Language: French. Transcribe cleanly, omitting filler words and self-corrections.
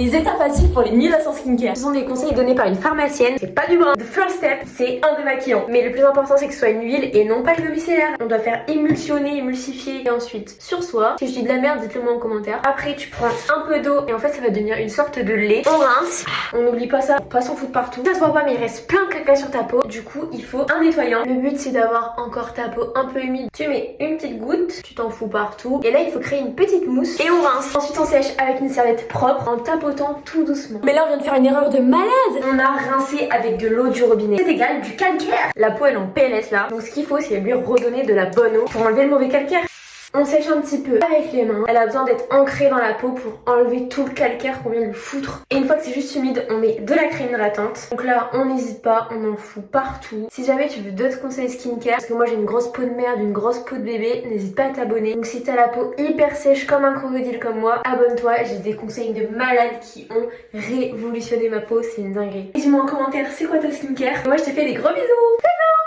Les étapes faciles pour les nuls à son skincare. Ce sont des conseils donnés par une pharmacienne. C'est pas du brin. The first step, c'est un démaquillant. Mais le plus important, c'est que ce soit une huile et non pas une eau micellaire. On doit faire émulsionner, émulsifier et ensuite sur soi. Si je dis de la merde, dites-le moi en commentaire. Après, tu prends un peu d'eau et en fait, ça va devenir une sorte de lait. On rince. On n'oublie pas ça pour pas s'en foutre partout. Ça se voit pas, mais il reste plein de caca sur ta peau. Du coup, il faut un nettoyant. Le but, c'est d'avoir encore ta peau un peu humide. Tu mets une petite goutte, tu t'en fous partout. Et là, il faut créer une petite mousse et on rince. Ensuite, on sèche avec une serviette propre en tapotant tout doucement. Mais là on vient de faire une erreur de malade. On a rincé avec de l'eau du robinet. C'est égal du calcaire. La peau elle est en PLS là. Donc ce qu'il faut c'est lui redonner de la bonne eau pour enlever le mauvais calcaire. On sèche un petit peu avec les mains. Elle a besoin d'être ancrée dans la peau pour enlever tout le calcaire qu'on vient de lui foutre. Et une fois que c'est juste humide, on met de la crème hydratante. Donc là, on n'hésite pas, on en fout partout. Si jamais tu veux d'autres conseils skincare, parce que moi j'ai une grosse peau de merde, une grosse peau de bébé, n'hésite pas à t'abonner. Donc si t'as la peau hyper sèche comme un crocodile comme moi, abonne-toi. J'ai des conseils de malades qui ont révolutionné ma peau, c'est une dinguerie. Dis-moi en commentaire, c'est quoi ta skincare? Moi je te fais des gros bisous. Bye bye.